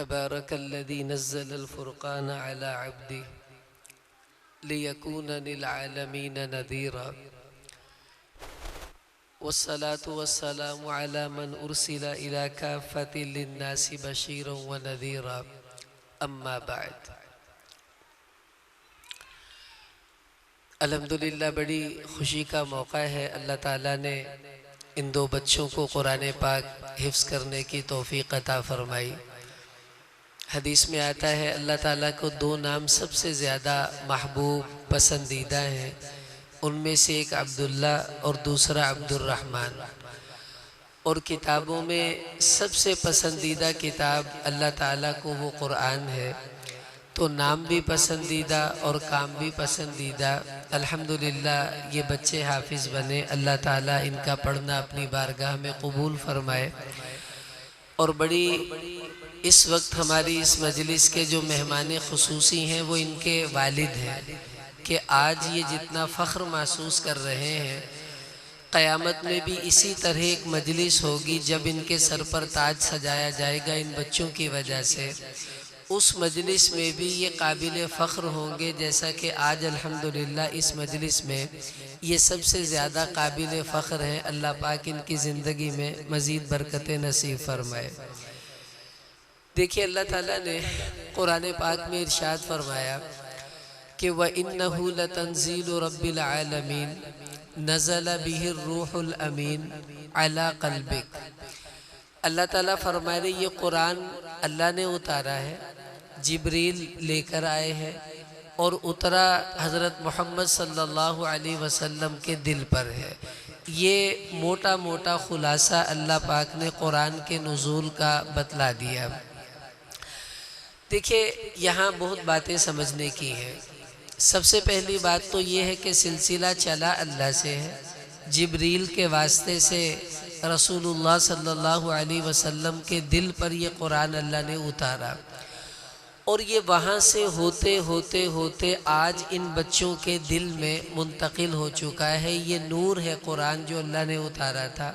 تبارك الذي نزل الفرقان على عبده ليكون للعالمين نذيرا والصلاة والسلام على من أرسل إلى كافة للناس بشيرا ونذيرا أما بعد الحمدللہ بڑی خوشی کا موقع ہے۔ اللہ تعالیٰ نے ان دو بچوں کو قرآن پاک حفظ کرنے کی توفیق عطا فرمائی۔ حدیث میں آتا ہے اللہ تعالیٰ کو دو نام سب سے زیادہ محبوب پسندیدہ ہیں، ان میں سے ایک عبداللہ اور دوسرا عبد الرحمن، اور کتابوں میں سب سے پسندیدہ کتاب اللہ تعالیٰ کو وہ قرآن ہے، تو نام بھی پسندیدہ اور کام بھی پسندیدہ۔ الحمدللہ یہ بچے حافظ بنے، اللہ تعالیٰ ان کا پڑھنا اپنی بارگاہ میں قبول فرمائے۔ اور بڑی اس وقت ہماری اس مجلس کے جو مہمان خصوصی ہیں وہ ان کے والد ہیں کہ آج یہ جتنا فخر محسوس کر رہے ہیں، قیامت میں بھی اسی طرح ایک مجلس ہوگی جب ان کے سر پر تاج سجایا جائے گا ان بچوں کی وجہ سے، اس مجلس میں بھی یہ قابل فخر ہوں گے جیسا کہ آج الحمدللہ اس مجلس میں یہ سب سے زیادہ قابل فخر ہیں۔ اللہ پاک ان کی زندگی میں مزید برکتیں نصیب فرمائے۔ دیکھیے اللہ تعالیٰ نے قرآن پاک میں ارشاد فرمایا کہ وَإِنَّهُ لَتَنزِيلُ رَبِّ الْعَالَمِينَ نَزَلَ بِهِ الرُّوحُ الْأَمِينَ عَلَى قَلْبِكَ۔ اللہ تعالیٰ فرما رہے یہ قرآن اللہ نے اتارا ہے، جبریل لے کر آئے ہیں اور اترا حضرت محمد صلی اللہ علیہ وسلم کے دل پر ہے۔ یہ موٹا موٹا خلاصہ اللہ پاک نے قرآن کے نزول کا بتلا دیا۔ دیکھیں یہاں بہت باتیں سمجھنے کی ہیں۔ سب سے پہلی بات تو یہ ہے کہ سلسلہ چلا اللہ سے ہے، جبریل کے واسطے سے رسول اللہ صلی اللہ علیہ وسلم کے دل پر یہ قرآن اللہ نے اتارا، اور یہ وہاں سے ہوتے ہوتے ہوتے آج ان بچوں کے دل میں منتقل ہو چکا ہے۔ یہ نور ہے قرآن جو اللہ نے اتارا تھا،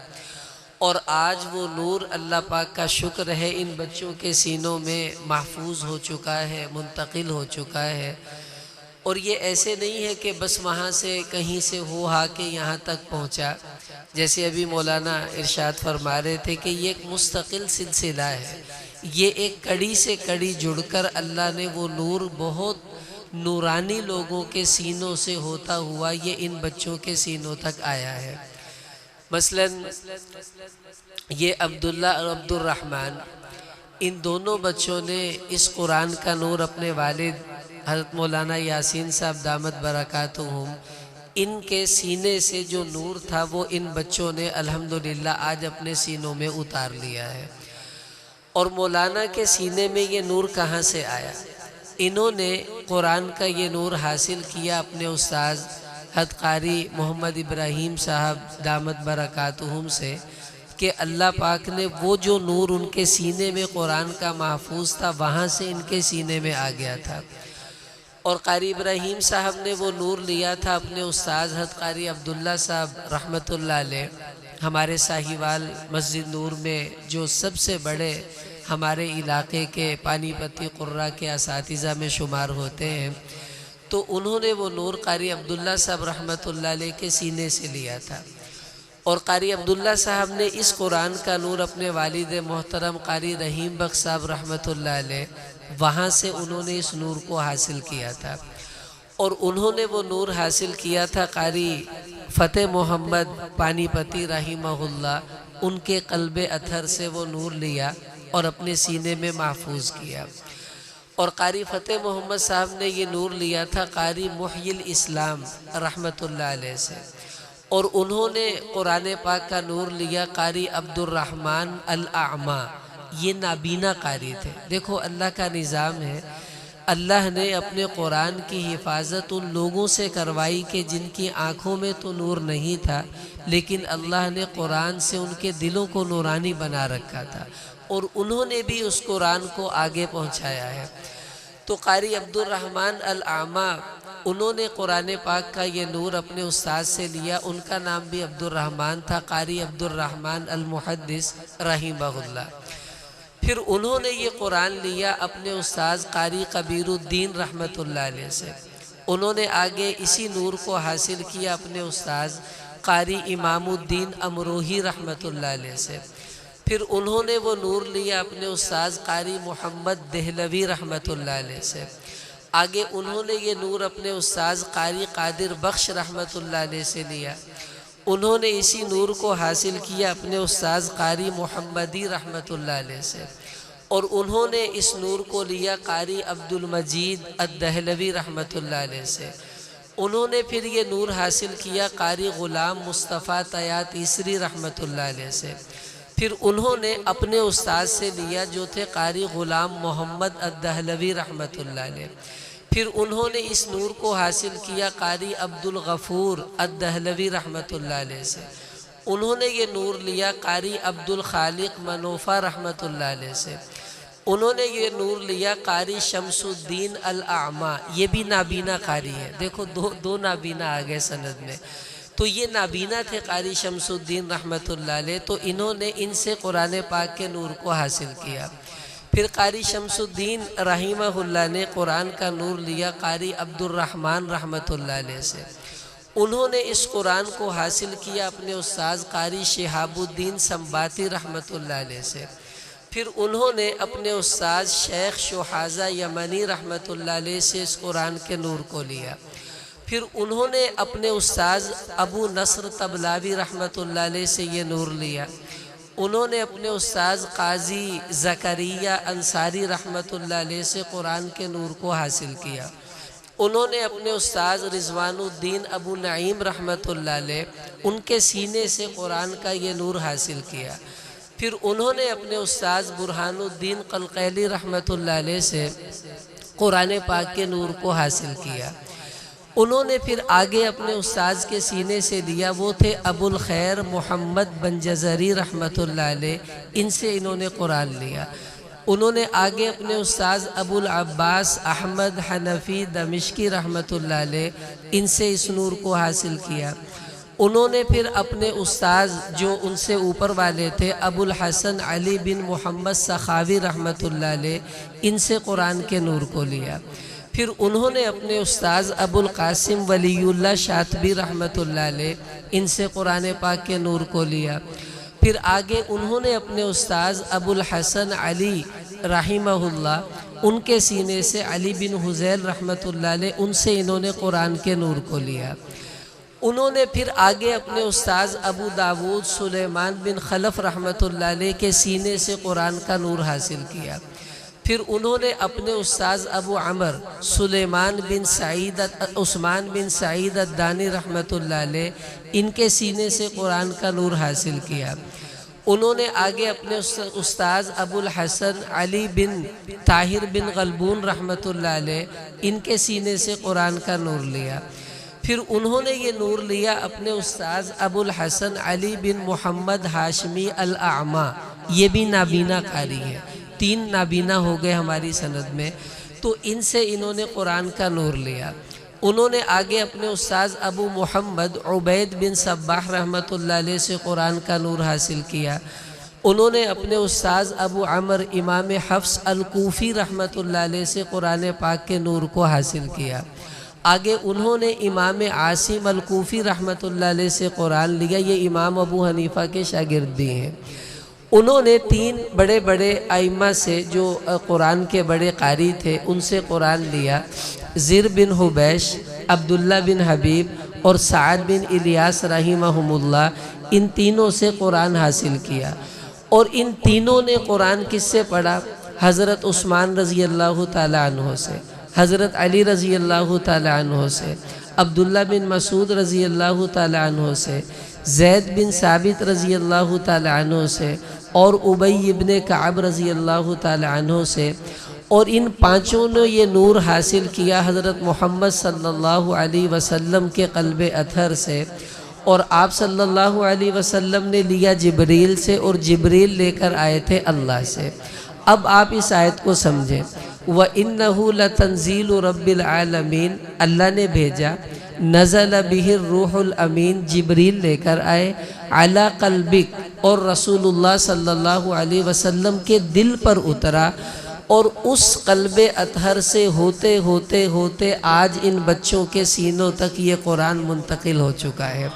اور آج وہ نور اللہ پاک کا شکر ہے ان بچوں کے سینوں میں محفوظ ہو چکا ہے، منتقل ہو چکا ہے۔ اور یہ ایسے نہیں ہے کہ بس وہاں سے کہیں سے ہو آ کے یہاں تک پہنچا، جیسے ابھی مولانا ارشاد فرما رہے تھے کہ یہ ایک مستقل سلسلہ ہے، یہ ایک کڑی سے کڑی جڑ کر اللہ نے وہ نور بہت نورانی لوگوں کے سینوں سے ہوتا ہوا یہ ان بچوں کے سینوں تک آیا ہے۔ مثلا یہ عبداللہ اور عبد الرحمن، ان دونوں بچوں نے اس قرآن کا نور اپنے والد حضرت مولانا یاسین صاحب دامت برکاتہم، ان کے سینے سے جو نور تھا وہ ان بچوں نے الحمدللہ آج اپنے سینوں میں اتار لیا ہے۔ اور مولانا کے سینے میں یہ نور کہاں سے آیا؟ انہوں نے قرآن کا یہ نور حاصل کیا اپنے استاذ حضرت قاری محمد ابراہیم صاحب دامت برکاتہم سے، کہ اللہ پاک نے وہ جو نور ان کے سینے میں قرآن کا محفوظ تھا وہاں سے ان کے سینے میں آ گیا تھا۔ اور قاری ابراہیم صاحب نے وہ نور لیا تھا اپنے استاذ حضرت قاری عبداللہ صاحب رحمۃ اللہ علیہ، ہمارے ساہیوال مسجد نور میں جو سب سے بڑے ہمارے علاقے کے پانی پتی قرہ کے اساتذہ میں شمار ہوتے ہیں، تو انہوں نے وہ نور قاری عبداللہ صاحب رحمۃ اللہ علیہ کے سینے سے لیا تھا۔ اور قاری عبداللہ صاحب نے اس قرآن کا نور اپنے والد محترم قاری رحیم بخش صاحب رحمۃ اللہ علیہ، وہاں سے انہوں نے اس نور کو حاصل کیا تھا۔ اور انہوں نے وہ نور حاصل کیا تھا قاری فتح محمد پانی پتی رحمہ اللہ، ان کے قلب اطہر سے وہ نور لیا اور اپنے سینے میں محفوظ کیا۔ اور قاری فتح محمد صاحب نے یہ نور لیا تھا قاری محی الاسلام رحمۃ اللہ علیہ سے، اور انہوں نے قرآن پاک کا نور لیا قاری عبد الرحمن الاعمی، یہ نابینا قاری تھے۔ دیکھو اللہ کا نظام ہے، اللہ نے اپنے قرآن کی حفاظت ان لوگوں سے کروائی کہ جن کی آنکھوں میں تو نور نہیں تھا، لیکن اللہ نے قرآن سے ان کے دلوں کو نورانی بنا رکھا تھا، اور انہوں نے بھی اس قرآن کو آگے پہنچایا ہے۔ تو قاری عبد الرحمن الاعمی انہوں نے قرآن پاک کا یہ نور اپنے استاد سے لیا، ان کا نام بھی عبد الرحمن تھا، قاری عبد الرحمن المحدث رحمہ اللہ۔ پھر انہوں نے یہ قرآن لیا اپنے استاذ قاری کبیر الدین رحمۃ اللہ علیہ سے، انہوں نے آگے اسی نور کو حاصل کیا اپنے استاذ قاری امام الدین امروہی رحمۃ اللہ علیہ سے، پھر انہوں نے وہ نور لیا اپنے استاذ قاری محمد دہلوی رحمۃ اللہ علیہ سے، آگے انہوں نے یہ نور اپنے استاذ قاری قادر بخش رحمۃ اللہ علیہ سے لیا، انہوں نے اسی نور کو حاصل کیا اپنے استاذ قاری محمدی رحمۃ اللہ علیہ سے، اور انہوں نے اس نور کو لیا قاری عبد المجید الدہلوی رحمۃ اللہ علیہ سے، انہوں نے پھر یہ نور حاصل کیا قاری غلام مصطفیٰ طیٰ تیسری رحمۃ اللہ علیہ سے، پھر انہوں نے اپنے استاذ سے لیا جو تھے قاری غلام محمد الدہلوی رحمۃ اللہ علیہ، پھر انہوں نے اس نور کو حاصل کیا قاری عبد الغفور الدہلوی رحمۃ اللہ علیہ سے، انہوں نے یہ نور لیا قاری عبد الخالق منوفہ رحمۃ اللہ علیہ سے، انہوں نے یہ نور لیا قاری شمس الدین الاعمیٰ، یہ بھی نابینا قاری ہے، دیکھو دو نابینا آگئے سند میں، تو یہ نابینا تھے قاری شمس الدین رحمۃ اللہ علیہ، تو انہوں نے ان سے قرآن پاک کے نور کو حاصل کیا، پھر قاری شمس الدین رحمہ اللہ نے قرآن کا نور لیا قاری عبد الرحمن رحمۃ اللہ علیہ سے، انہوں نے اس قرآن کو حاصل کیا اپنے استاذ قاری شہاب الدین سنباتی رحمۃ اللہ علیہ سے، پھر انہوں نے اپنے استاذ شیخ شہازہ یمنی رحمۃ اللہ علیہ سے اس قرآن کے نور کو لیا، پھر انہوں نے اپنے استاذ ابو نصر طبلاوی رحمۃ اللہ علیہ سے یہ نور لیا، انہوں نے اپنے استاذ قاضی زکریہ انصاری رحمۃ اللہ علیہ سے قرآن کے نور کو حاصل کیا، انہوں نے اپنے استاذ رضوان الدین ابو نعیم رحمۃ اللہ علیہ ان کے سینے سے قرآن کا یہ نور حاصل کیا، پھر انہوں نے اپنے استاذ برہان الدین قلقیلی رحمۃ اللہ علیہ سے قرآن پاک کے نور کو حاصل کیا، انہوں نے پھر آگے اپنے استاذ کے سینے سے لیا، وہ تھے ابو الخیر محمد بنجزری رحمۃ اللہ علیہ، ان سے انہوں نے قرآن لیا، انہوں نے آگے اپنے استاذ ابو العباس احمد حنفی دمشقی رحمۃ اللہ علیہ ان سے اس نور کو حاصل کیا، انہوں نے پھر اپنے استاذ جو ان سے اوپر والے تھے ابو الحسن علی بن محمد سخاوی رحمۃ اللہ علیہ ان سے قرآن کے نور کو لیا، پھر انہوں نے اپنے استاذ ابو القاسم ولی اللہ شاطبی رحمۃ اللہ علیہ ان سے قرآن پاک کے نور کو لیا، پھر آگے انہوں نے اپنے استاذ ابو الحسن علی رحمہ اللہ ان کے سینے سے علی بن حزیل رحمۃ اللہ علیہ ان سے انہوں نے قرآن کے نور کو لیا، انہوں نے پھر آگے اپنے استاذ ابو داود سلیمان بن خلف رحمۃ اللہ علیہ کے سینے سے قرآن کا نور حاصل کیا، پھر انہوں نے اپنے استاذ ابو عمر سلیمان بن سعید عثمان بن سعید الدانی رحمۃ اللہ علیہ ان کے سینے سے قرآن کا نور حاصل کیا، انہوں نے آگے اپنے استاذ ابو الحسن علی بن طاہر بن غلبون رحمۃ اللہ علیہ ان کے سینے سے قرآن کا نور لیا، پھر انہوں نے یہ نور لیا اپنے استاذ ابو الحسن علی بن محمد ہاشمی الاعمیٰ، یہ بھی نابینا قاری ہے، 3 نابینا ہو گئے ہماری سند میں، تو ان سے انہوں نے قرآن کا نور لیا، انہوں نے آگے اپنے استاذ ابو محمد عبید بن صباح رحمۃ اللہ علیہ سے قرآن کا نور حاصل کیا، انہوں نے اپنے استاذ ابو عمر امام حفص الکوفی رحمۃ اللہ علیہ سے قرآن پاک کے نور کو حاصل کیا، آگے انہوں نے امام عاصم الکوفی رحمۃ اللہ علیہ سے قرآن لیا، یہ امام ابو حنیفہ کے شاگرد بھی ہیں، انہوں نے 3 بڑے بڑے ائمہ سے جو قرآن کے بڑے قاری تھے ان سے قرآن لیا، زر بن حبیش، عبداللہ بن حبیب اور سعد بن الیاس رحمہم اللہ، ان تینوں سے قرآن حاصل کیا، اور ان تینوں نے قرآن کس سے پڑھا؟ حضرت عثمان رضی اللہ تعالیٰ عنہ سے، حضرت علی رضی اللہ تعالیٰ عنہ سے، عبداللہ بن مسعود رضی اللہ تعالیٰ عنہ سے، زید بن ثابت رضی اللہ تعالیٰ عنہ سے، اور ابی ابن کعب رضی اللہ تعالیٰ عنہ سے، اور ان 5 نے یہ نور حاصل کیا حضرت محمد صلی اللہ علیہ وسلم کے قلب اطہر سے، اور آپ صلی اللہ علیہ وسلم نے لیا جبریل سے، اور جبریل لے کر آئے تھے اللہ سے۔ اب آپ اس آیت کو سمجھیں، وَإِنَّهُ لَتَنزِيلُ رَبِّ الْعَالَمِينَ، اللہ نے بھیجا نزل بہ الروح الامین، جبریل لے کر آئے، علی قلبک، اور رسول اللہ صلی اللہ علیہ وسلم کے دل پر اترا، اور اس قلب اطہر سے ہوتے ہوتے ہوتے آج ان بچوں کے سینوں تک یہ قرآن منتقل ہو چکا ہے۔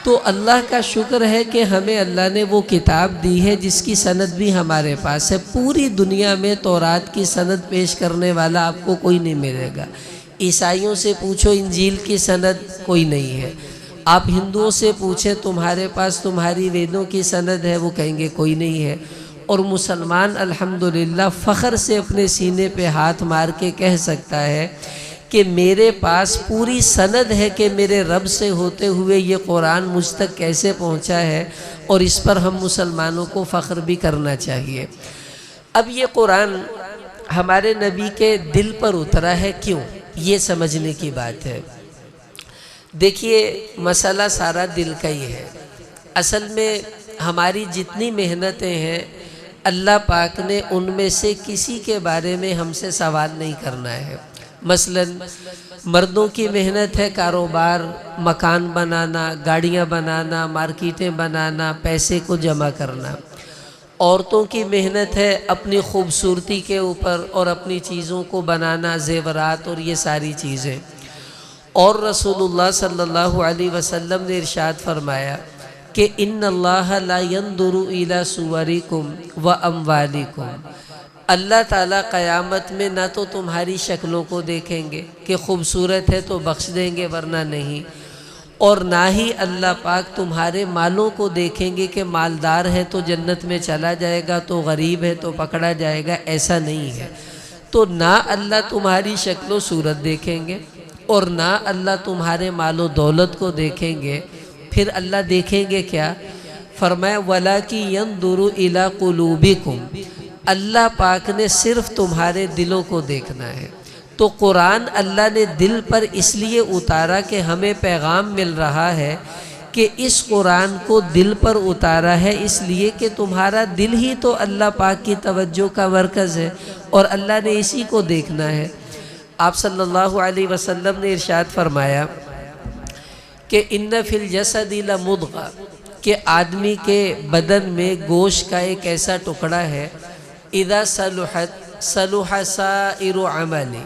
تو اللہ کا شکر ہے کہ ہمیں اللہ نے وہ کتاب دی ہے جس کی سند بھی ہمارے پاس ہے۔ پوری دنیا میں تورات کی سند پیش کرنے والا آپ کو کوئی نہیں ملے گا۔ عیسائیوں سے پوچھو انجیل کی سند، کوئی نہیں ہے۔ آپ ہندوؤں سے پوچھیں تمہارے پاس تمہاری ویدوں کی سند ہے، وہ کہیں گے کوئی نہیں ہے۔ اور مسلمان الحمدللہ فخر سے اپنے سینے پہ ہاتھ مار کے کہہ سکتا ہے کہ میرے پاس پوری سند ہے کہ میرے رب سے ہوتے ہوئے یہ قرآن مجھ تک کیسے پہنچا ہے، اور اس پر ہم مسلمانوں کو فخر بھی کرنا چاہیے۔ اب یہ قرآن ہمارے نبی کے دل پر اترا ہے، کیوں؟ یہ سمجھنے کی بات ہے۔ دیکھیے مسئلہ سارا دل کا ہی ہے۔ اصل میں ہماری جتنی محنتیں ہیں اللہ پاک نے ان میں سے کسی کے بارے میں ہم سے سوال نہیں کرنا ہے۔ مثلا مردوں کی محنت ہے کاروبار، مکان بنانا، گاڑیاں بنانا، مارکیٹیں بنانا، پیسے کو جمع کرنا۔ عورتوں کی محنت ہے اپنی خوبصورتی کے اوپر اور اپنی چیزوں کو بنانا، زیورات اور یہ ساری چیزیں۔ اور رسول اللہ صلی اللہ علیہ وسلم نے ارشاد فرمایا کہ ان اللہ لا ينظر الى صورکم و اموالکم، اللہ تعالیٰ قیامت میں نہ تو تمہاری شکلوں کو دیکھیں گے کہ خوبصورت ہے تو بخش دیں گے ورنہ نہیں، اور نہ ہی اللہ پاک تمہارے مالوں کو دیکھیں گے کہ مالدار ہے تو جنت میں چلا جائے گا، تو غریب ہے تو پکڑا جائے گا، ایسا نہیں ہے۔ تو نہ اللہ تمہاری شکل و صورت دیکھیں گے اور نہ اللہ تمہارے مال و دولت کو دیکھیں گے۔ پھر اللہ دیکھیں گے کیا؟ فرمایا وَلَٰكِن يَنظُرُ إِلَىٰ قُلُوبِكُمْ، اللہ پاک نے صرف تمہارے دلوں کو دیکھنا ہے۔ تو قرآن اللہ نے دل پر اس لیے اتارا کہ ہمیں پیغام مل رہا ہے کہ اس قرآن کو دل پر اتارا ہے اس لیے کہ تمہارا دل ہی تو اللہ پاک کی توجہ کا مرکز ہے، اور اللہ نے اسی کو دیکھنا ہے۔ آپ صلی اللہ علیہ وسلم نے ارشاد فرمایا کہ ان فی الجسد لمضغہ، کہ آدمی کے بدن میں گوشت کا ایک ایسا ٹکڑا ہے، اذا صلحت صلح سائر عملی،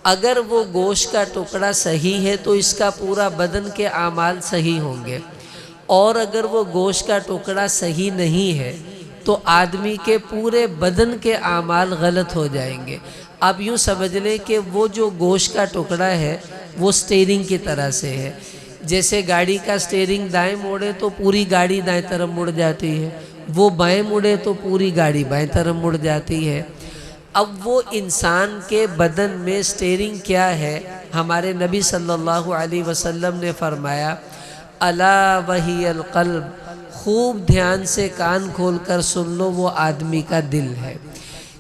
اگر وہ گوشت کا ٹکڑا صحیح ہے تو اس کا پورا بدن کے اعمال صحیح ہوں گے، اور اگر وہ گوشت کا ٹکڑا صحیح نہیں ہے تو آدمی کے پورے بدن کے اعمال غلط ہو جائیں گے۔ آپ یوں سمجھ لیں کہ وہ جو گوشت کا ٹکڑا ہے وہ سٹیرنگ کی طرح سے ہے۔ جیسے گاڑی کا سٹیرنگ دائیں موڑے تو پوری گاڑی دائیں طرف مڑ جاتی ہے، وہ بائیں مڑے تو پوری گاڑی بائیں طرف مڑ جاتی ہے۔ اب وہ انسان کے بدن میں سٹیرنگ کیا ہے؟ ہمارے نبی صلی اللہ علیہ وسلم نے فرمایا الا وہی القلب، خوب دھیان سے کان کھول کر سن لو، وہ آدمی کا دل ہے۔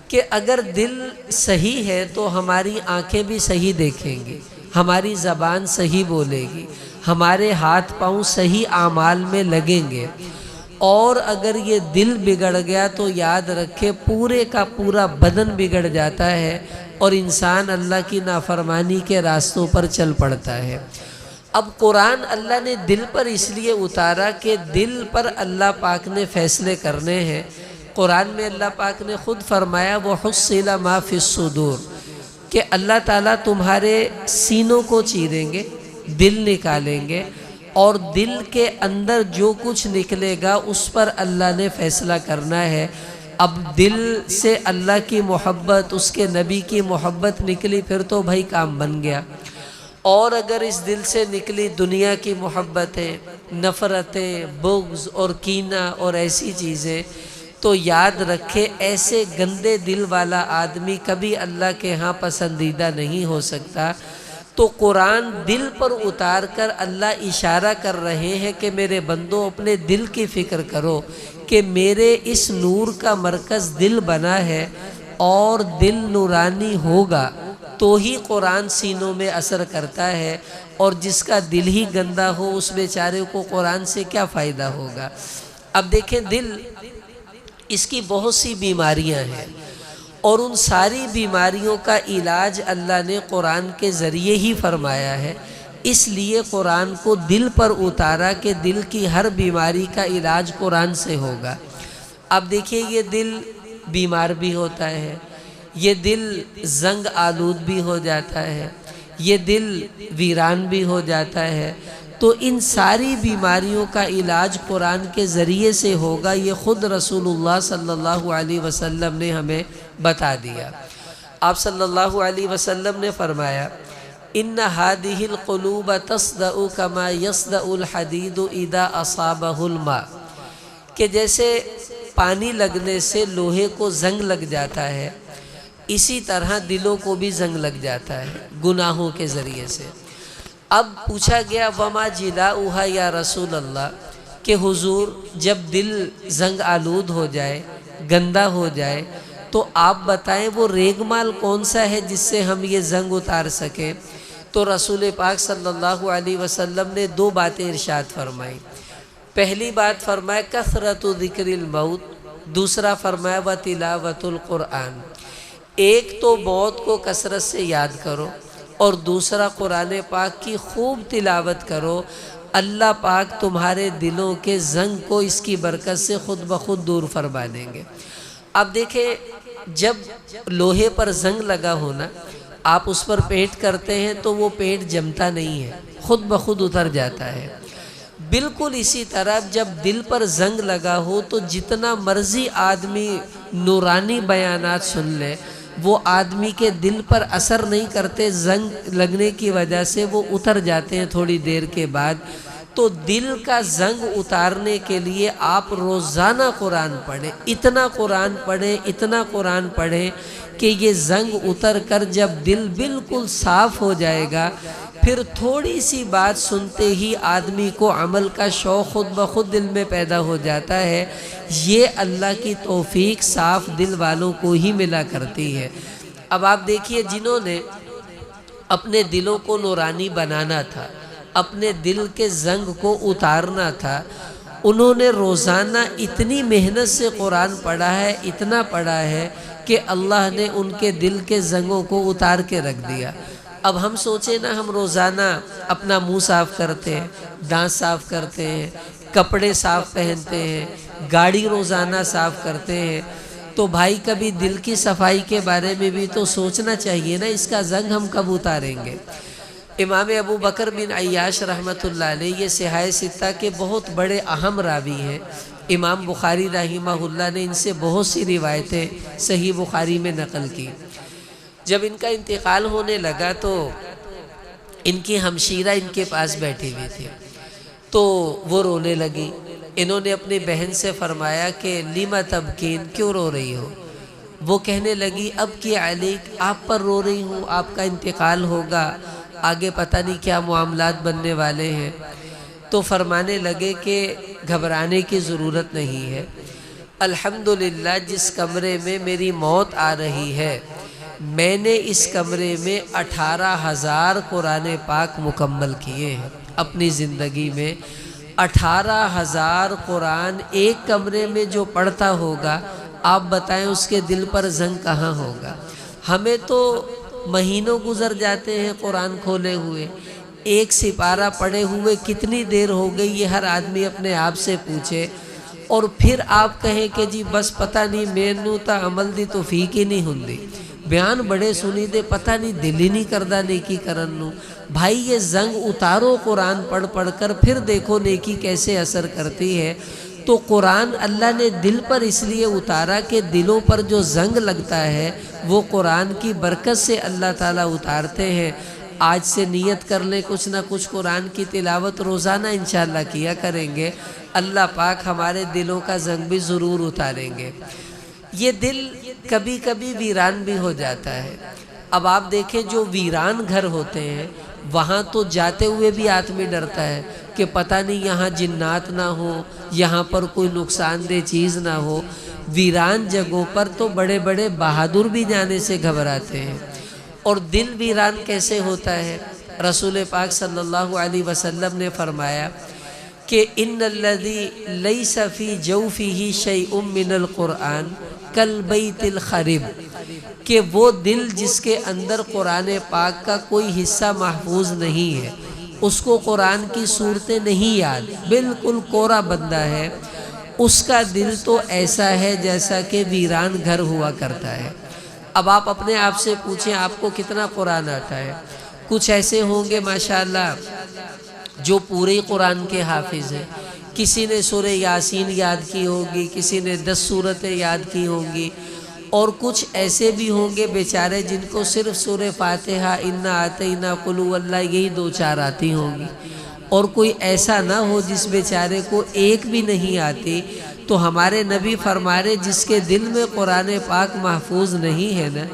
کہ اگر دل صحیح ہے تو ہماری آنکھیں بھی صحیح دیکھیں گی، ہماری زبان صحیح بولے گی، ہمارے ہاتھ پاؤں صحیح اعمال میں لگیں گے۔ اور اگر یہ دل بگڑ گیا تو یاد رکھے پورے کا پورا بدن بگڑ جاتا ہے اور انسان اللہ کی نافرمانی کے راستوں پر چل پڑتا ہے۔ اب قرآن اللہ نے دل پر اس لیے اتارا کہ دل پر اللہ پاک نے فیصلے کرنے ہیں۔ قرآن میں اللہ پاک نے خود فرمایا وَحُصِّلَ مَا فِي الصُّدُورِ، کہ اللہ تعالیٰ تمہارے سینوں کو چیریں گے، دل نکالیں گے، اور دل کے اندر جو کچھ نکلے گا اس پر اللہ نے فیصلہ کرنا ہے۔ اب دل سے اللہ کی محبت، اس کے نبی کی محبت نکلی پھر تو بھائی کام بن گیا، اور اگر اس دل سے نکلی دنیا کی محبتیں، نفرتیں، بغض اور کینہ اور ایسی چیزیں، تو یاد رکھے ایسے گندے دل والا آدمی کبھی اللہ کے ہاں پسندیدہ نہیں ہو سکتا۔ تو قرآن دل پر اتار کر اللہ اشارہ کر رہے ہیں کہ میرے بندوں اپنے دل کی فکر کرو کہ میرے اس نور کا مرکز دل بنا ہے، اور دل نورانی ہوگا تو ہی قرآن سینوں میں اثر کرتا ہے، اور جس کا دل ہی گندا ہو اس بیچارے کو قرآن سے کیا فائدہ ہوگا۔ اب دیکھیں دل، اس کی بہت سی بیماریاں ہیں، اور ان ساری بیماریوں کا علاج اللہ نے قرآن کے ذریعے ہی فرمایا ہے۔ اس لیے قرآن کو دل پر اتارا کہ دل کی ہر بیماری کا علاج قرآن سے ہوگا۔ اب دیکھیے یہ دل بیمار بھی ہوتا ہے، یہ دل زنگ آلود بھی ہو جاتا ہے، یہ دل ویران بھی ہو جاتا ہے، تو ان ساری بیماریوں کا علاج قرآن کے ذریعے سے ہوگا، یہ خود رسول اللہ صلی اللہ علیہ وسلم نے ہمیں بتا دیا۔ آپ صلی اللہ علیہ وسلم نے فرمایا ان هذه القلوب تصدع كما يصدع الحديد اذا اصابه الماء، کہ جیسے پانی لگنے سے لوہے کو زنگ لگ جاتا ہے، اسی طرح دلوں کو بھی زنگ لگ جاتا ہے گناہوں کے ذریعے سے۔ اب پوچھا گیا وما جلاؤها یا رسول اللہ، کہ حضور جب دل زنگ آلود ہو جائے، گندا ہو جائے، تو آپ بتائیں وہ ریگمال کون سا ہے جس سے ہم یہ زنگ اتار سکیں؟ تو رسول پاک صلی اللہ علیہ وسلم نے دو باتیں ارشاد فرمائیں۔ پہلی بات فرمایا کثرت ذکر الموت، دوسرا فرمایا وتلاوت القرآن۔ ایک تو موت کو کثرت سے یاد کرو، اور دوسرا قرآن پاک کی خوب تلاوت کرو، اللہ پاک تمہارے دلوں کے زنگ کو اس کی برکت سے خود بخود دور فرما دیں گے۔ اب دیکھیں جب لوہے پر زنگ لگا ہونا، آپ اس پر پینٹ کرتے ہیں تو وہ پینٹ جمتا نہیں ہے، خود بخود اتر جاتا ہے۔ بالکل اسی طرح جب دل پر زنگ لگا ہو تو جتنا مرضی آدمی نورانی بیانات سن لے، وہ آدمی کے دل پر اثر نہیں کرتے، زنگ لگنے کی وجہ سے وہ اتر جاتے ہیں تھوڑی دیر کے بعد۔ تو دل کا زنگ اتارنے کے لیے آپ روزانہ قرآن پڑھیں، اتنا قرآن پڑھیں، اتنا قرآن پڑھیں کہ یہ زنگ اتر کر جب دل بالکل صاف ہو جائے گا، پھر تھوڑی سی بات سنتے ہی آدمی کو عمل کا شوق خود بخود دل میں پیدا ہو جاتا ہے۔ یہ اللہ کی توفیق صاف دل والوں کو ہی ملا کرتی ہے۔ اب آپ دیکھیے جنہوں نے اپنے دلوں کو نورانی بنانا تھا، اپنے دل کے زنگ کو اتارنا تھا، انہوں نے روزانہ اتنی محنت سے قرآن پڑھا ہے، اتنا پڑھا ہے کہ اللہ نے ان کے دل کے زنگوں کو اتار کے رکھ دیا۔ اب ہم سوچیں نا، ہم روزانہ اپنا منہ صاف کرتے ہیں، دانت صاف کرتے ہیں، کپڑے صاف پہنتے ہیں، گاڑی روزانہ صاف کرتے ہیں، تو بھائی کبھی دل کی صفائی کے بارے میں بھی تو سوچنا چاہیے نا، اس کا زنگ ہم کب اتاریں گے؟ امام ابو بکر بن عیاش رحمۃ اللہ علیہ یہ صحاح ستہ کے بہت بڑے اہم راوی ہیں۔ امام بخاری رحمہ اللہ نے ان سے بہت سی روایتیں صحیح بخاری میں نقل کی۔ جب ان کا انتقال ہونے لگا تو ان کی ہمشیرہ ان کے پاس بیٹھی ہوئی تھی، تو وہ رونے لگی۔ انہوں نے اپنی بہن سے فرمایا کہ لیما تبکین، کیوں رو رہی ہو؟ وہ کہنے لگی اب کی علیک، آپ پر رو رہی ہوں، آپ کا انتقال ہوگا، آگے پتہ نہیں کیا معاملات بننے والے ہیں۔ تو فرمانے لگے کہ گھبرانے کی ضرورت نہیں ہے، الحمدللہ جس کمرے میں میری موت آ رہی ہے، میں نے اس کمرے میں 18,000 قرآن پاک مکمل کیے ہیں اپنی زندگی میں۔ 18,000 قرآن ایک کمرے میں جو پڑھتا ہوگا، آپ بتائیں اس کے دل پر زنگ کہاں ہوگا؟ ہمیں تو مہینوں گزر جاتے ہیں قرآن کھولے ہوئے، ایک سپارہ پڑھے ہوئے کتنی دیر ہو گئی یہ ہر آدمی اپنے آپ سے پوچھے، اور پھر آپ کہیں کہ جی بس پتہ نہیں مینوں تا عمل دی توفیق ہی نہیں ہوندی، بیان بڑے سنی دے پتہ نہیں دل ہی نہیں کردہ نیکی کرن نو۔ بھائی یہ زنگ اتارو قرآن پڑھ پڑھ کر، پھر دیکھو نیکی کیسے اثر کرتی ہے۔ تو قرآن اللہ نے دل پر اس لیے اتارا کہ دلوں پر جو زنگ لگتا ہے وہ قرآن کی برکت سے اللہ تعالیٰ اتارتے ہیں۔ آج سے نیت کر لیں کچھ نہ کچھ قرآن کی تلاوت روزانہ انشاءاللہ کیا کریں گے، اللہ پاک ہمارے دلوں کا زنگ بھی ضرور اتاریں گے۔ یہ دل کبھی کبھی ویران بھی ہو جاتا ہے۔ اب آپ دیکھیں جو ویران گھر ہوتے ہیں وہاں تو جاتے ہوئے بھی آدمی ڈرتا ہے کہ پتہ نہیں یہاں جنات نہ ہو، یہاں پر کوئی نقصان دہ چیز نہ ہو۔ ویران جگہوں پر تو بڑے بڑے بہادر بھی جانے سے گھبراتے ہیں۔ اور دل ویران کیسے ہوتا ہے؟ رسول پاک صلی اللہ علیہ وسلم نے فرمایا کہ ان الذی لیس فی جوفہ شیء من القرآن کالبیت الخرب، کہ وہ دل جس کے اندر قرآن پاک کا کوئی حصہ محفوظ نہیں ہے، اس کو قرآن کی صورتیں نہیں یاد، بالکل کورا بندہ ہے، اس کا دل تو ایسا ہے جیسا کہ ویران گھر ہوا کرتا ہے۔ اب آپ اپنے آپ سے پوچھیں آپ کو کتنا قرآن آتا ہے؟ کچھ ایسے ہوں گے ماشاءاللہ جو پورے قرآن کے حافظ ہیں، کسی نے سورہ یاسین یاد کی ہوگی، کسی نے 10 سورتیں یاد کی ہوں گی، اور کچھ ایسے بھی ہوں گے بیچارے جن کو صرف سورہ فاتحہ، انا اعطینaa، قل هو اللہ، یہی 2-4 آتی ہوں گی، اور کوئی ایسا نہ ہو جس بیچارے کو ایک بھی نہیں آتی۔ تو ہمارے نبی فرما رہے جس کے دل میں قرآن پاک محفوظ نہیں ہے نا،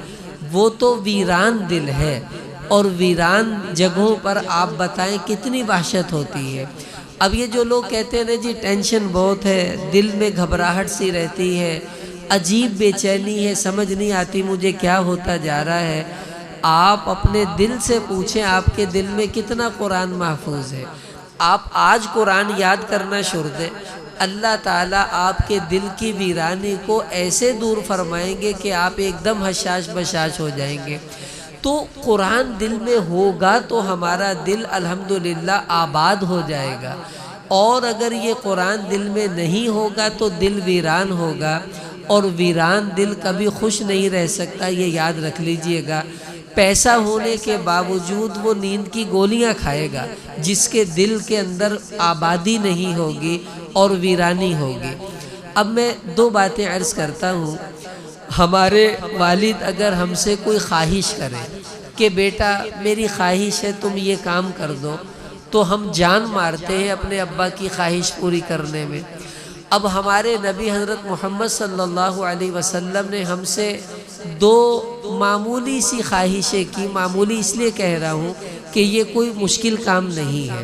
وہ تو ویران دل ہے، اور ویران جگہوں پر آپ بتائیں کتنی وحشت ہوتی ہے۔ اب یہ جو لوگ کہتے ہیں نا جی ٹینشن بہت ہے، دل میں گھبراہٹ سی رہتی ہے، عجیب بے چینی ہے، سمجھ نہیں آتی مجھے کیا ہوتا جا رہا ہے، آپ اپنے دل سے پوچھیں آپ کے دل میں کتنا قرآن محفوظ ہے۔ آپ آج قرآن یاد کرنا شروع دیں، اللہ تعالیٰ آپ کے دل کی ویرانی کو ایسے دور فرمائیں گے کہ آپ ایک دم حشاش بشاش ہو جائیں گے۔ تو قرآن دل میں ہوگا تو ہمارا دل الحمدللہ آباد ہو جائے گا، اور اگر یہ قرآن دل میں نہیں ہوگا تو دل ویران ہوگا، اور ویران دل کبھی خوش نہیں رہ سکتا، یہ یاد رکھ لیجئے گا۔ پیسہ ہونے کے باوجود وہ نیند کی گولیاں کھائے گا جس کے دل کے اندر آبادی نہیں ہوگی اور ویرانی ہوگی۔ اب میں 2 باتیں عرض کرتا ہوں۔ ہمارے والد اگر ہم سے کوئی خواہش کرے کہ بیٹا میری خواہش ہے تم یہ کام کر دو، تو ہم جان مارتے ہیں اپنے ابا کی خواہش پوری کرنے میں۔ اب ہمارے نبی حضرت محمد صلی اللہ علیہ وسلم نے ہم سے 2 معمولی سی خواہشیں کی، معمولی اس لیے کہہ رہا ہوں کہ یہ کوئی مشکل کام نہیں ہے۔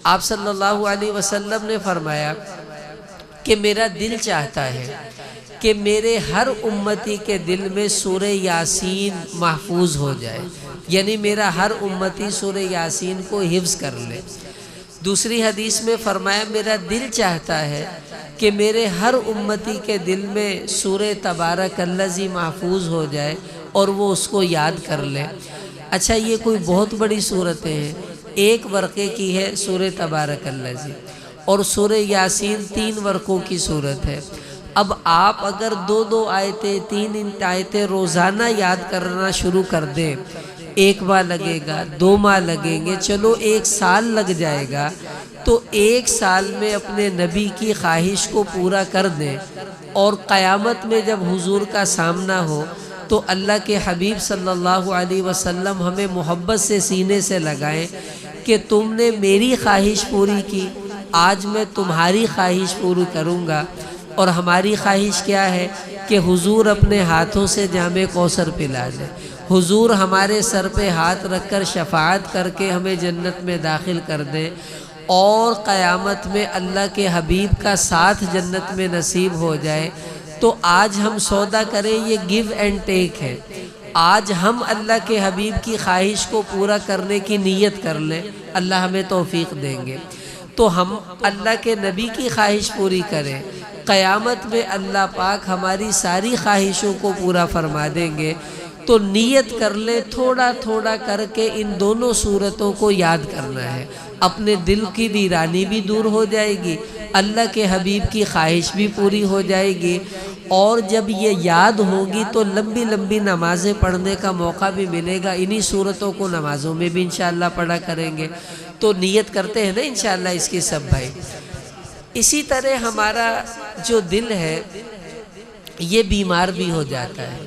آپ صلی اللہ علیہ وسلم نے فرمایا کہ میرا دل چاہتا ہے کہ میرے ہر امتی کے دل میں سورہ یاسین محفوظ ہو جائے، یعنی میرا ہر امتی سورہ یاسین کو حفظ کر لے۔ دوسری حدیث میں فرمایا میرا دل چاہتا ہے کہ میرے ہر امتی کے دل میں سورہ تبارک الذی محفوظ ہو جائے اور وہ اس کو یاد کر لے۔ اچھا یہ کوئی بہت بڑی صورتیں ہیں، ایک ورقے کی ہے سورہ تبارک الذی، اور سورہ یاسین 3 ورقوں کی صورت ہے۔ اب آپ اگر 2 آیتیں 3 آیتیں روزانہ یاد کرنا شروع کر دیں، 1 ماہ لگے گا، 2 ماہ لگیں گے، چلو 1 سال لگ جائے گا، تو 1 سال میں اپنے نبی کی خواہش کو پورا کر دیں، اور قیامت میں جب حضور کا سامنا ہو تو اللہ کے حبیب صلی اللہ علیہ وسلم ہمیں محبت سے سینے سے لگائیں کہ تم نے میری خواہش پوری کی، آج میں تمہاری خواہش پوری کروں گا۔ اور ہماری خواہش کیا ہے کہ حضور اپنے ہاتھوں سے جام کوثر پلا دیں، حضور ہمارے سر پہ ہاتھ رکھ کر شفاعت کر کے ہمیں جنت میں داخل کر دیں، اور قیامت میں اللہ کے حبیب کا ساتھ جنت میں نصیب ہو جائے۔ تو آج ہم سودا کریں، یہ گیو اینڈ ٹیک ہے، آج ہم اللہ کے حبیب کی خواہش کو پورا کرنے کی نیت کر لیں، اللہ ہمیں توفیق دیں گے۔ تو ہم اللہ کے نبی کی خواہش پوری کریں، قیامت میں اللہ پاک ہماری ساری خواہشوں کو پورا فرما دیں گے۔ تو نیت کر لیں، تھوڑا تھوڑا کر کے ان دونوں صورتوں کو یاد کرنا ہے، اپنے دل کی ویرانی بھی دور ہو جائے گی، اللہ کے حبیب کی خواہش بھی پوری ہو جائے گی، اور جب یہ یاد ہوگی تو لمبی لمبی نمازیں پڑھنے کا موقع بھی ملے گا، انہی صورتوں کو نمازوں میں بھی انشاءاللہ پڑھا کریں گے۔ تو نیت کرتے ہیں نا انشاءاللہ اس کی سب بھائی۔ اسی طرح ہمارا جو دل ہے یہ بیمار بھی ہو جاتا ہے۔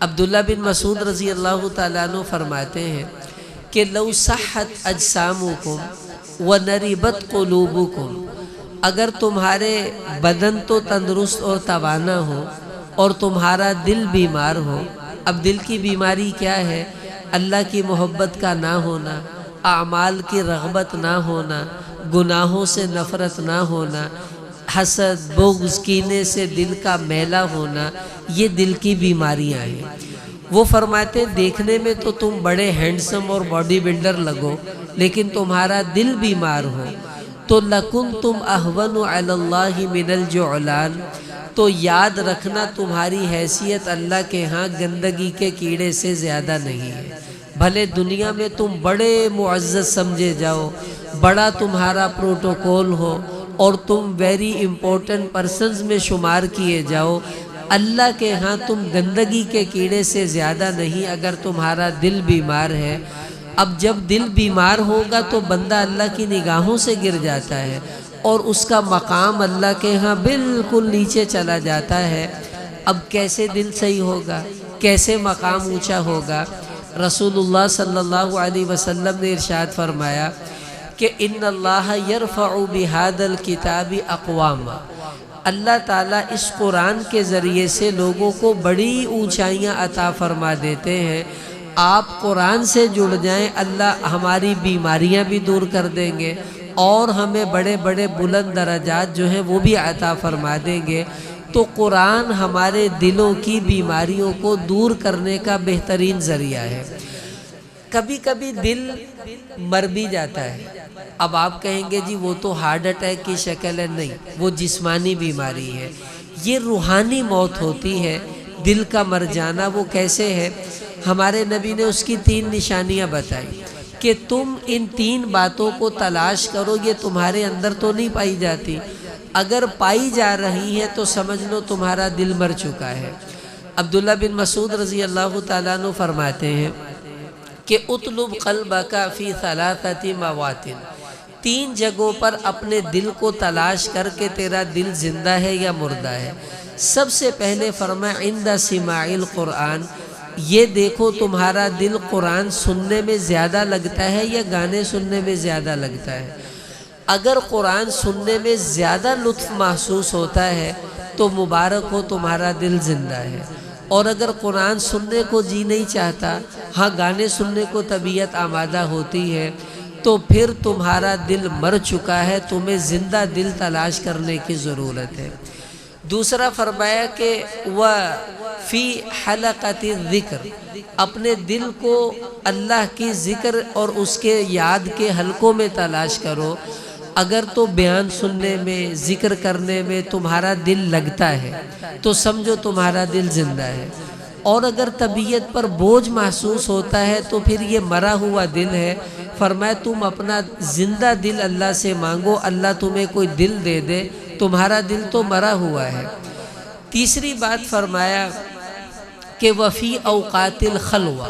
عبداللہ بن مسعود رضی اللہ تعالیٰ عنہ فرماتے ہیں کہ لو صحت اجسامکم ونربت قلوبکم، اگر تمہارے بدن تو تندرست اور توانا ہو اور تمہارا دل بیمار ہو۔ اب دل کی بیماری کیا ہے؟ اللہ کی محبت کا نہ ہونا، اعمال کی رغبت نہ ہونا، گناہوں سے نفرت نہ ہونا، حسد بغض کینے سے دل کا میلا ہونا، یہ دل کی بیماریاں ہیں۔ وہ فرماتے ہیں دیکھنے میں تو تم بڑے ہینڈسم اور باڈی بلڈر لگو، لیکن تمہارا دل بیمار ہو تو لَكُنْتُمْ أَهْوَنُ عَلَى اللَّهِ مِنَ الْجُعْلَانِ، تو یاد رکھنا تمہاری حیثیت اللہ کے ہاں گندگی کے کیڑے سے زیادہ نہیں ہے۔ بھلے دنیا میں تم بڑے معزز سمجھے جاؤ، بڑا تمہارا پروٹوکول ہو اور تم ویری امپورٹنٹ پرسنز میں شمار کیے جاؤ، اللہ کے ہاں تم گندگی کے کیڑے سے زیادہ نہیں اگر تمہارا دل بیمار ہے۔ اب جب دل بیمار ہوگا تو بندہ اللہ کی نگاہوں سے گر جاتا ہے اور اس کا مقام اللہ کے ہاں بالکل نیچے چلا جاتا ہے۔ اب کیسے دل صحیح ہوگا، کیسے مقام اونچا ہوگا؟ رسول اللہ صلی اللہ علیہ وسلم نے ارشاد فرمایا کہ ان اللہ یرفع بہذا الکتاب اقواما، اللہ تعالیٰ اس قرآن کے ذریعے سے لوگوں کو بڑی اونچائیاں عطا فرما دیتے ہیں۔ آپ قرآن سے جڑ جائیں، اللہ ہماری بیماریاں بھی دور کر دیں گے اور ہمیں بڑے بڑے بلند درجات جو ہیں وہ بھی عطا فرما دیں گے۔ تو قرآن ہمارے دلوں کی بیماریوں کو دور کرنے کا بہترین ذریعہ ہے۔ کبھی کبھی دل مر بھی جاتا ہے۔ اب آپ کہیں گے جی وہ تو ہارٹ اٹیک کی شکل ہے، نہیں، وہ جسمانی بیماری ہے۔ یہ روحانی موت ہوتی ہے، دل کا مر جانا۔ وہ کیسے ہے؟ ہمارے نبی نے اس کی 3 نشانیاں بتائی کہ تم ان 3 باتوں کو تلاش کرو، یہ تمہارے اندر تو نہیں پائی جاتی، اگر پائی جا رہی ہے تو سمجھ لو تمہارا دل مر چکا ہے۔ عبداللہ بن مسعود رضی اللہ تعالیٰ عنہ فرماتے ہیں کہ اطلب قلبک فی 3 مواطن، 3 جگہوں پر اپنے دل کو تلاش کر کے تیرا دل زندہ ہے یا مردہ ہے۔ سب سے پہلے فرمایا عند سماع القرآن، یہ دیکھو تمہارا دل قرآن سننے میں زیادہ لگتا ہے یا گانے سننے میں زیادہ لگتا ہے۔ اگر قرآن سننے میں زیادہ لطف محسوس ہوتا ہے تو مبارک ہو، تمہارا دل زندہ ہے۔ اور اگر قرآن سننے کو جی نہیں چاہتا، ہاں گانے سننے کو طبیعت آمادہ ہوتی ہے، تو پھر تمہارا دل مر چکا ہے، تمہیں زندہ دل تلاش کرنے کی ضرورت ہے۔ دوسرا فرمایا کہ وَفِي حَلَقَةِ الذِّكْرِ، اپنے دل کو اللہ کی ذکر اور اس کے یاد کے حلقوں میں تلاش کرو۔ اگر تو بیان سننے میں، ذکر کرنے میں تمہارا دل لگتا ہے تو سمجھو تمہارا دل زندہ ہے، اور اگر طبیعت پر بوجھ محسوس ہوتا ہے تو پھر یہ مرا ہوا دل ہے۔ فرمایا تم اپنا زندہ دل اللہ سے مانگو، اللہ تمہیں کوئی دل دے دے، تمہارا دل تو مرا ہوا ہے۔ تیسری بات فرمایا کہ وفی اوقات الخلوہ،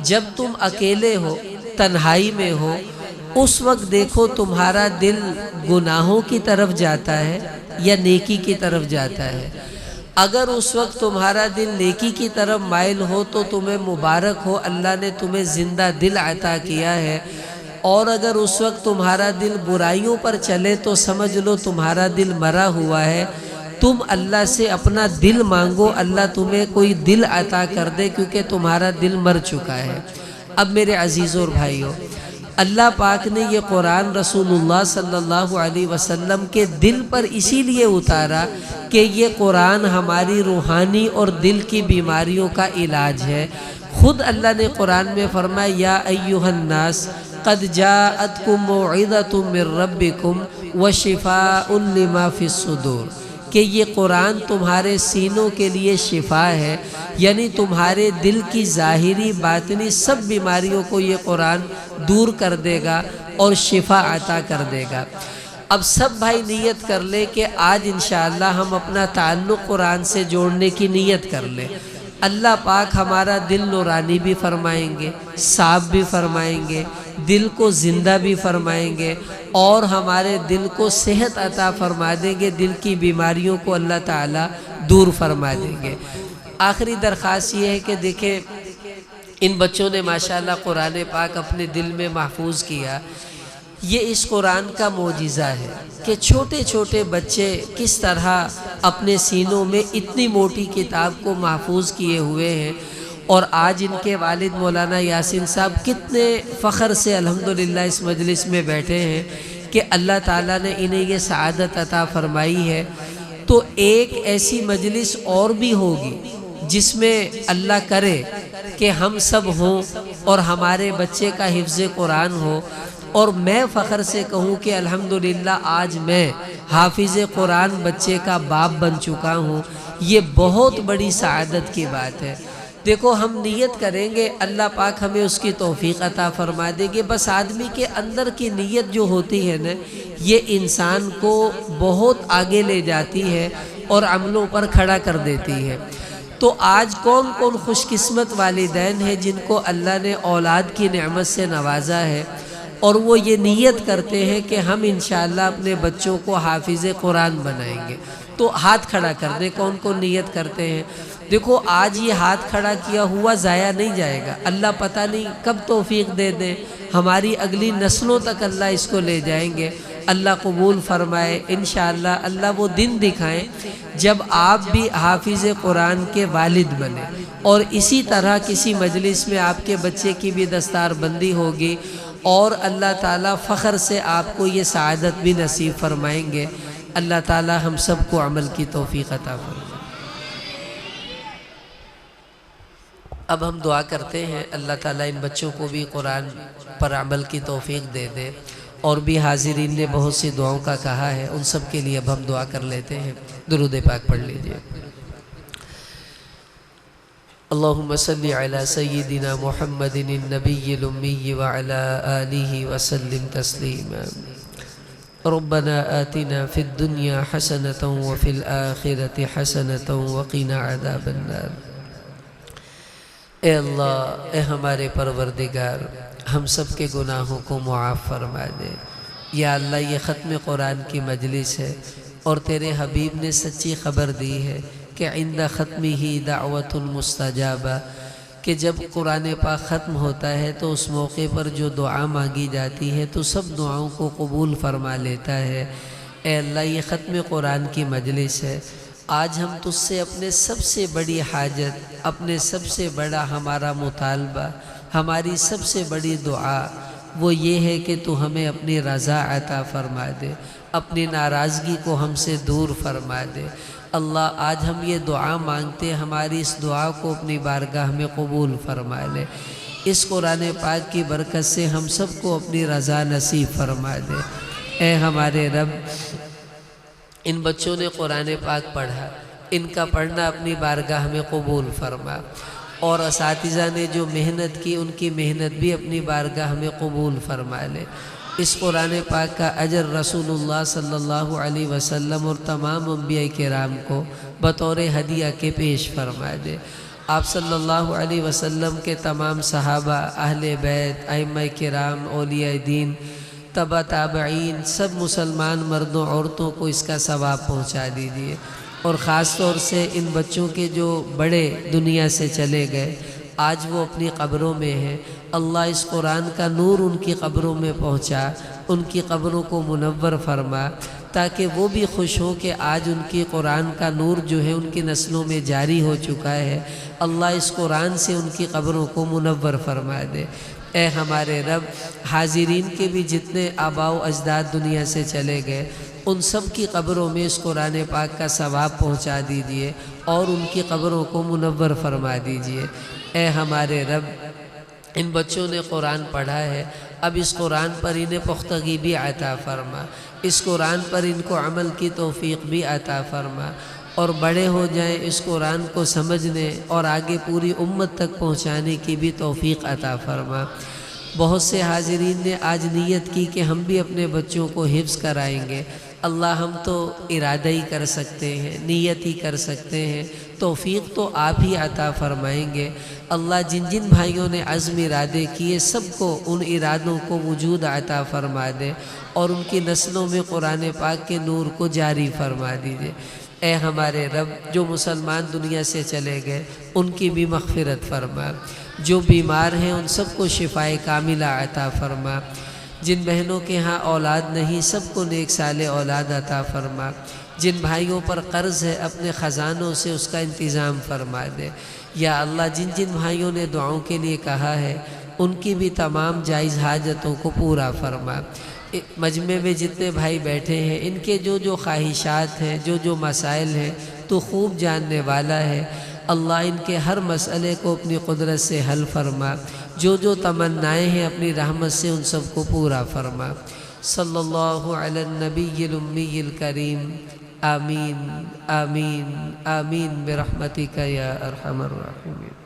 جب تم اکیلے ہو، تنہائی میں ہو، اس وقت دیکھو تمہارا دل گناہوں کی طرف جاتا ہے یا نیکی کی طرف جاتا ہے۔ اگر اس وقت تمہارا دل نیکی کی طرف مائل ہو تو تمہیں مبارک ہو، اللہ نے تمہیں زندہ دل عطا کیا ہے۔ اور اگر اس وقت تمہارا دل برائیوں پر چلے تو سمجھ لو تمہارا دل مرا ہوا ہے۔ تم اللہ سے اپنا دل مانگو، اللہ تمہیں کوئی دل عطا کر دے، کیونکہ تمہارا دل مر چکا ہے۔ اب میرے عزیزوں اور بھائیوں، اللہ پاک نے یہ قرآن رسول اللہ صلی اللہ علیہ وسلم کے دل پر اسی لیے اتارا کہ یہ قرآن ہماری روحانی اور دل کی بیماریوں کا علاج ہے۔ خود اللہ نے قرآن میں فرمایا یا ایھا الناس قد جاءتکم موعظۃ من ربکم وشفاء لما فی الصدور، کہ یہ قرآن تمہارے سینوں کے لیے شفا ہے، یعنی تمہارے دل کی ظاہری باطنی سب بیماریوں کو یہ قرآن دور کر دے گا اور شفا عطا کر دے گا۔ اب سب بھائی نیت کر لے کہ آج انشاءاللہ ہم اپنا تعلق قرآن سے جوڑنے کی نیت کر لیں۔ اللہ پاک ہمارا دل نورانی بھی فرمائیں گے، صاف بھی فرمائیں گے، دل کو زندہ بھی فرمائیں گے، اور ہمارے دل کو صحت عطا فرما دیں گے، دل کی بیماریوں کو اللہ تعالیٰ دور فرما دیں گے۔ آخری درخواست یہ ہے کہ دیکھیں ان بچوں نے ماشاءاللہ قرآن پاک اپنے دل میں محفوظ کیا۔ یہ اس قرآن کا معجزہ ہے کہ چھوٹے چھوٹے بچے کس طرح اپنے سینوں میں اتنی موٹی کتاب کو محفوظ کیے ہوئے ہیں، اور آج ان کے والد مولانا یاسین صاحب کتنے فخر سے الحمدللہ اس مجلس میں بیٹھے ہیں کہ اللہ تعالیٰ نے انہیں یہ سعادت عطا فرمائی ہے۔ تو ایک ایسی مجلس اور بھی ہوگی جس میں اللہ کرے کہ ہم سب ہوں اور ہمارے بچے کا حفظ قرآن ہو، اور میں فخر سے کہوں کہ الحمدللہ آج میں حافظ قرآن بچے کا باپ بن چکا ہوں۔ یہ بہت بڑی سعادت کی بات ہے۔ دیکھو ہم نیت کریں گے، اللہ پاک ہمیں اس کی توفیق عطا فرما دے گے۔ بس آدمی کے اندر کی نیت جو ہوتی ہے نا، یہ انسان کو بہت آگے لے جاتی ہے اور عملوں پر کھڑا کر دیتی ہے۔ تو آج کون کون خوش قسمت والدین ہیں جن کو اللہ نے اولاد کی نعمت سے نوازا ہے، اور وہ یہ نیت کرتے ہیں کہ ہم انشاءاللہ اپنے بچوں کو حافظ قرآن بنائیں گے۔ تو ہاتھ کھڑا کر دیں کون کون نیت کرتے ہیں۔ دیکھو آج یہ ہاتھ کھڑا کیا ہوا ضائع نہیں جائے گا، اللہ پتہ نہیں کب توفیق دے دیں، ہماری اگلی نسلوں تک اللہ اس کو لے جائیں گے۔ اللہ قبول فرمائے، انشاءاللہ اللہ وہ دن دکھائیں جب آپ بھی حافظ قرآن کے والد بنیں، اور اسی طرح کسی مجلس میں آپ کے بچے کی بھی دستار بندی ہوگی، اور اللہ تعالیٰ فخر سے آپ کو یہ سعادت بھی نصیب فرمائیں گے۔ اللہ تعالیٰ ہم سب کو عمل کی توفیق عطا فرمائے۔ اب ہم دعا کرتے ہیں اللہ تعالیٰ ان بچوں کو بھی قرآن پر عمل کی توفیق دے دے، اور بھی حاضرین نے بہت سی دعاؤں کا کہا ہے، ان سب کے لیے اب ہم دعا کر لیتے ہیں۔ درود پاک پڑھ لیجئے۔ اللہم صلی علی سیدنا محمد النبی الامی وعلی آلہ وسلم تسلیما۔ ربنا آتنا فی الدنیا حسنة وفی الآخرة حسنة وقنا عذاب النار۔ اے اللہ، اے ہمارے پروردگار، ہم سب کے گناہوں کو معاف فرما دے۔ یا اللہ، یہ ختم قرآن کی مجلس ہے، اور تیرے حبیب نے سچی خبر دی ہے کہ عند ختمہ دعوت مستجابہ، کہ جب قرآن پاک ختم ہوتا ہے تو اس موقع پر جو دعا مانگی جاتی ہے تو سب دعاؤں کو قبول فرما لیتا ہے۔ اے اللہ، یہ ختم قرآن کی مجلس ہے، آج ہم تجھ سے اپنے سب سے بڑی حاجت، اپنے سب سے بڑا ہمارا مطالبہ، ہماری سب سے بڑی دعا وہ یہ ہے کہ تو ہمیں اپنی رضا عطا فرما دے، اپنی ناراضگی کو ہم سے دور فرما دے۔ اللہ، آج ہم یہ دعا مانگتے، ہماری اس دعا کو اپنی بارگاہ میں قبول فرما لے۔ اس قرآن پاک کی برکت سے ہم سب کو اپنی رضا نصیب فرما دے۔ اے ہمارے رب، ان بچوں نے قرآن پاک پڑھا، ان کا پڑھنا اپنی بارگاہ میں قبول فرما، اور اساتذہ نے جو محنت کی ان کی محنت بھی اپنی بارگاہ میں قبول فرما لے۔ اس قرآن پاک کا اجر رسول اللہ صلی اللہ علیہ وسلم اور تمام انبیاء کرام کو بطور ہدیہ کے پیش فرما دے۔ آپ صلی اللہ علیہ وسلم کے تمام صحابہ، اہل بیت، ائمہ کرام، اولیاء دین، تبع تابعین، سب مسلمان مردوں عورتوں کو اس کا ثواب پہنچا دیجیے، اور خاص طور سے ان بچوں کے جو بڑے دنیا سے چلے گئے، آج وہ اپنی قبروں میں ہیں، اللہ اس قرآن کا نور ان کی قبروں میں پہنچا، ان کی قبروں کو منور فرما، تاکہ وہ بھی خوش ہوں کہ آج ان کی قرآن کا نور جو ہے ان کی نسلوں میں جاری ہو چکا ہے۔ اللہ اس قرآن سے ان کی قبروں کو منور فرما دے۔ اے ہمارے رب، حاضرین کے بھی جتنے آباء و اجداد دنیا سے چلے گئے، ان سب کی قبروں میں اس قرآن پاک کا ثواب پہنچا دیجئے، اور ان کی قبروں کو منور فرما دیجئے۔ اے ہمارے رب، ان بچوں نے قرآن پڑھا ہے، اب اس قرآن پر انہیں پختگی بھی عطا فرما، اس قرآن پر ان کو عمل کی توفیق بھی عطا فرما، اور بڑے ہو جائیں اس قرآن کو سمجھنے اور آگے پوری امت تک پہنچانے کی بھی توفیق عطا فرما۔ بہت سے حاضرین نے آج نیت کی کہ ہم بھی اپنے بچوں کو حفظ کرائیں گے۔ اللہ، ہم تو ارادہ ہی کر سکتے ہیں، نیت ہی کر سکتے ہیں، توفیق تو آپ ہی عطا فرمائیں گے۔ اللہ، جن جن بھائیوں نے عزم ارادے کیے سب کو ان ارادوں کو وجود عطا فرما دے، اور ان کی نسلوں میں قرآن پاک کے نور کو جاری فرما دیجئے۔ اے ہمارے رب، جو مسلمان دنیا سے چلے گئے ان کی بھی مغفرت فرما، جو بیمار ہیں ان سب کو شفائے کاملہ عطا فرما، جن بہنوں کے ہاں اولاد نہیں سب کو نیک صالح اولاد عطا فرما، جن بھائیوں پر قرض ہے اپنے خزانوں سے اس کا انتظام فرما دے۔ یا اللہ، جن جن بھائیوں نے دعاؤں کے لیے کہا ہے ان کی بھی تمام جائز حاجتوں کو پورا فرما۔ مجمع میں جتنے بھائی بیٹھے ہیں ان کے جو جو خواہشات ہیں، جو جو مسائل ہیں، تو خوب جاننے والا ہے۔ اللہ، ان کے ہر مسئلے کو اپنی قدرت سے حل فرما، جو جو تمنائیں ہیں اپنی رحمت سے ان سب کو پورا فرما۔ صلی اللہ علی النبی الامی الکریم، آمین آمین آمین برحمتک یا ارحم الراحمین۔